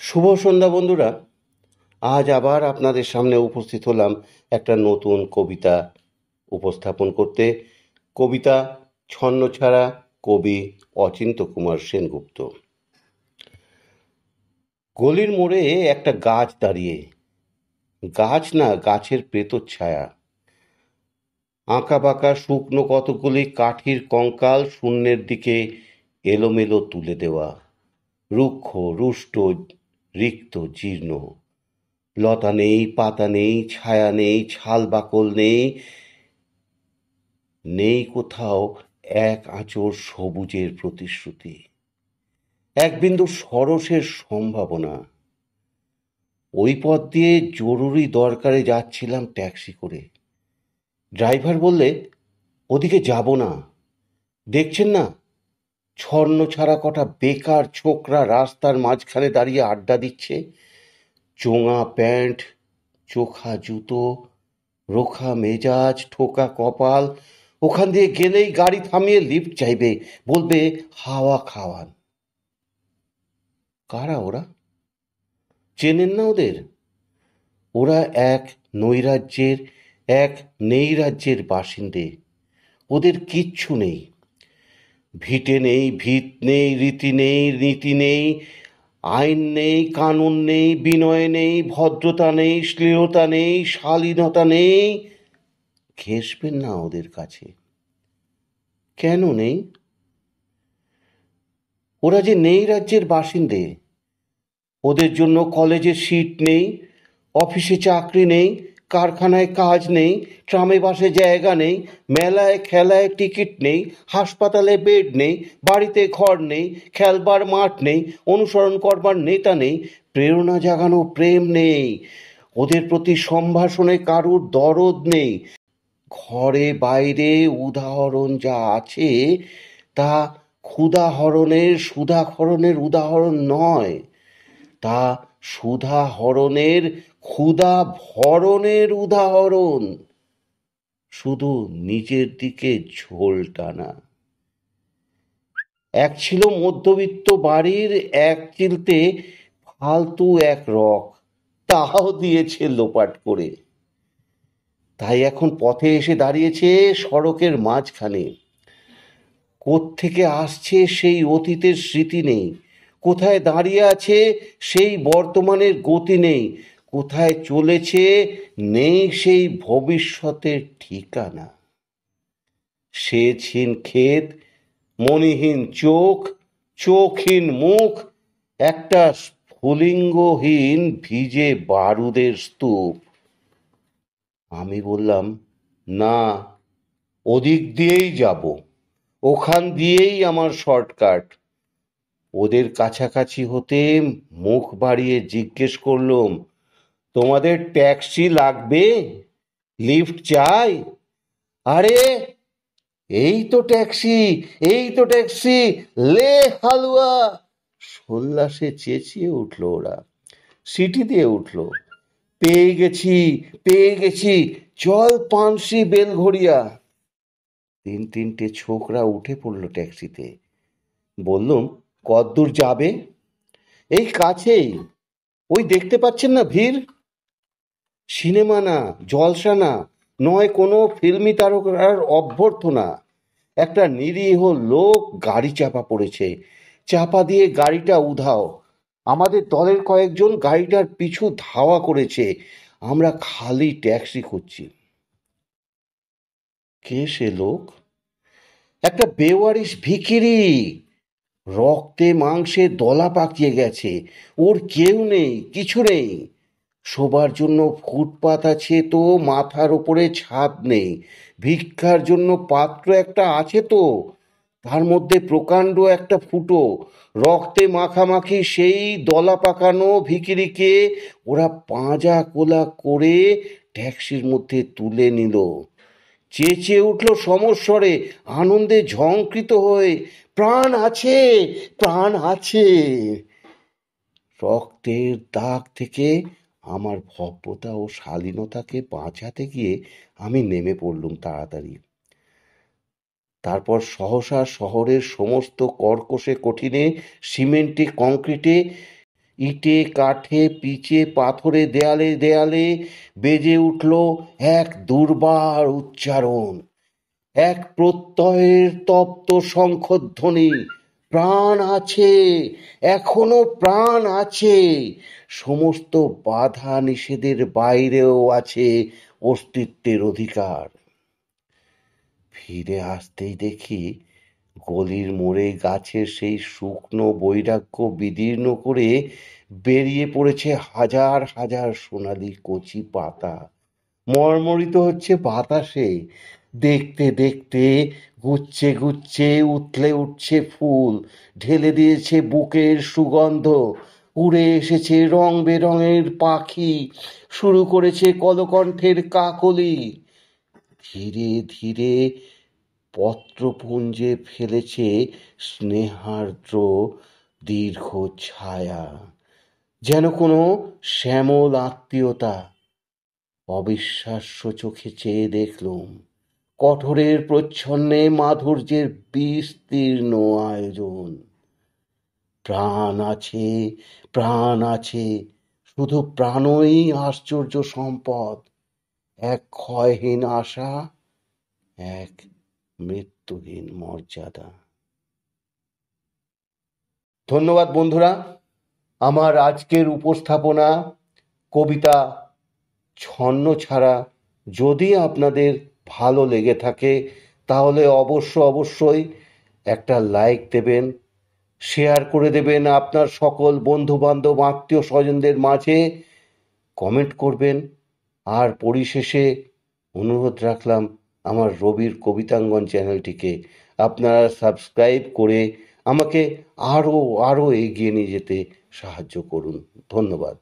শুভ সন্ধ্যা বন্ধুরা। আজ আবার আপনাদের সামনে উপস্থিত হলাম একটা নতুন কবিতা উপস্থাপন করতে। কবিতা ছন্নছাড়া, কবি অচিন্ত্য কুমার সেনগুপ্ত। গলির মোড়ে একটা গাছ দাঁড়িয়ে, গাছ না, গাছের প্রেতচ্ছায়া। আঁকা বাঁকা শুকনো কতগুলি কাঠির কঙ্কাল শূন্যের দিকে এলোমেলো তুলে দেওয়া, রুক্ষ রুষ্ট, রিক্ত জীর্ণ। লতা নেই, পাতা নেই, ছায়া নেই, ছাল বাকল নেই, নেই কোথাও এক আঁচড় সবুজের প্রতিশ্রুতি, এক বিন্দু সরসের সম্ভাবনা। ওই পথ দিয়ে জরুরি দরকারে যাচ্ছিলাম ট্যাক্সি করে। ড্রাইভার বললে, ওদিকে যাব না, দেখছেন না ছন্ন ছাড়া কটা বেকার ছোকরা রাস্তার মাঝখানে দাঁড়িয়ে আড্ডা দিচ্ছে। চোঙা প্যান্ট, চোখা জুতো, রোখা মেজাজ, ঠোকা কপাল। ওখান দিয়ে গেলেই গাড়ি থামিয়ে লিফট চাইবে, বলবে হাওয়া খাওয়ান। কারা ওরা? চেনেন না ওদের? ওরা এক নৈরাজ্যের, এক নৈরাজ্যের বাসিন্দে। ওদের কিচ্ছু নেই, ভিটে নেই, ভিত নেই, রীতি নেই, নীতি নেই, আইন নেই, কানুন নেই, বিনয় নেই, ভদ্রতা নেই, শ্লীলতা নেই, শালীনতা নেই। ঘেঁষবেন না ওদের কাছে। কেন নেই? ওরা যে নেই রাজ্যের বাসিন্দে। ওদের জন্য কলেজে সিট নেই, অফিসে চাকরি নেই, কারখানায় কাজ নেই, ট্রামে বাসে জায়গা নেই, মেলায় খেলায় টিকিট নেই, হাসপাতালে বেড নেই, বাড়িতে ঘর নেই, খেলবার মাঠ নেই, অনুসরণ করবার নেতা নেই, প্রেরণা জাগানো প্রেম নেই, ওদের প্রতি সম্ভাষণে কারুর দরদ নেই। ঘরে বাইরে উদাহরণ যা আছে তা ক্ষুধাহরণের সুধাহরণের উদাহরণ নয়, তা সুধাহরণের ক্ষুধা ভরণের উদাহরণ। শুধু নিজের দিকে ঝোল টানা। এক ছিল মধ্যবিত্ত বাড়ির এক চিলতে ফালতু এক রক, তাও দিয়েছে লোপাট করে। তাই এখন পথে এসে দাঁড়িয়েছে সড়কের মাঝখানে। কোত্থেকে আসছে সেই অতীতের স্মৃতি নেই, কোথায় দাঁড়িয়ে আছে সেই বর্তমানের গতি নেই, কোথায় চলেছে নেই সেই ভবিষ্যতের ঠিকানা। সেচহীন ক্ষেত, মণিহীন চোখ, চোখহীন মুখ, একটা স্ফুলিঙ্গহীন ভিজে বারুদের স্তূপ। আমি বললাম, না, ওদিক দিয়েই যাব, ওখান দিয়েই আমার শর্টকাট। ওদের কাছাকাছি হতে মুখ বাড়িয়ে জিজ্ঞেস করলুম, তোমাদের ট্যাক্সি লাগবে? লিফট চাই? আরে, এই তো ট্যাক্সি, এই তো ট্যাক্সি, লে হালুয়া! সোল্লাসে চেঁচিয়ে উঠল ওরা, সিটি দিয়ে উঠল, পেয়ে গেছি, পেয়ে গেছি, চল পানসি বেলঘড়িয়া। তিন তিনটে ছোকরা উঠে পড়ল ট্যাক্সিতে। বললুম, কতদূর যাবে? এই কাছেই, ওই দেখতে পাচ্ছেন না ভিড়? সিনেমা না, জলসা না, নয় কোনো ফিল্মি তারকার অভ্যর্থনা। একটা নিরীহ লোক গাড়ি চাপা পড়েছে, চাপা দিয়ে গাড়িটা উধাও। আমাদের দলের কয়েকজন গাড়িটার পিছু ধাওয়া করেছে। আমরা খালি ট্যাক্সি খুঁজছি। কে সে লোক? একটা বেওয়ারিশ ভিখিরি, রক্তে মাংসে দলা পাকিয়ে গেছে। ওর কেউ নেই, কিছু নেই। শোবার জন্য ফুটপাত আছে তো, মাথার ওপরে ছাদ নেই। ভিক্ষার জন্য পাত্র একটা আছে তো, তার মধ্যে প্রকাণ্ড একটা ফুটো। রক্তে মাখামাখি সেই দলা পাকানো ভিখিরিকে ওরা পাঁজা কোলা করে ট্যাক্সির মধ্যে তুলে নিল। চেঁচিয়ে উঠল সমস্বরে, আনন্দে ঝংকৃত হয়ে, প্রাণ আছে, প্রাণ আছে! রক্তের দাগ থেকে আমার ভব্যতা ও শালীনতাকে বাঁচাতে গিয়ে আমি নেমে পড়লুম তাড়াতাড়ি। তারপর সহসা শহরের সমস্ত কর্কশে কঠিনে, সিমেন্টে কংক্রিটে ইটে কাঠে পিচে পাথরে দেয়ালে দেয়ালে বেজে উঠল এক দুর্বার উচ্চারণ, এক প্রত্যয়ের তপ্ত শঙ্খধ্বনি। প্রাণ আছে, এখনো প্রাণ আছে। সমস্ত বাধা নিষেধের বাইরেও আছে অস্তিত্বের অধিকার। ফিরে আসতেই দেখি গলির মোড়ে গাছের সেই শুকনো বৈরাগ্য বিদীর্ণ করে বেরিয়ে পড়েছে হাজার হাজার সোনালি কচি পাতা, মর্মরিত হচ্ছে বাতাসে। দেখতে দেখতে গুচ্ছে গুচ্ছে উতলে উঠছে ফুল, ঢেলে দিয়েছে বুকের সুগন্ধ। উড়ে এসেছে রং বেরঙের পাখি, শুরু করেছে কলকণ্ঠের কাকলি। ধীরে ধীরে পত্রপুঞ্জে ফেলেছে স্নেহার্দ্র দীর্ঘ ছায়া, যেন কোনো শ্যামল আত্মীয়তা। অবিশ্বাস্য চোখে চেয়ে দেখলুম কঠোরের প্রচ্ছন্নে মাধুর্যের বিস্তীর্ণ আয়োজন। প্রাণ আছে, প্রাণ আছে, শুধু প্রাণই আশ্চর্য সম্পদ। এক ক্ষয়হীন আশা, এক মৃত্যুহীন মর্যাদা। ধন্যবাদ বন্ধুরা। আমার আজকের উপস্থাপনা কবিতা ছন্নছাড়া যদি আপনাদের ভালো লেগে থাকে তাহলে অবশ্যই একটা লাইক দেবেন, শেয়ার করে দেবেন আপনার সকল বন্ধুবান্ধব আত্মীয় স্বজনদের মাঝে, কমেন্ট করবেন। আর পরিশেষে অনুরোধ রাখলাম আমার রবির কবিতাঙ্গন চ্যানেলটিকে আপনারা সাবস্ক্রাইব করে আমাকে আরও এগিয়ে নিয়ে যেতে সাহায্য করুন। ধন্যবাদ।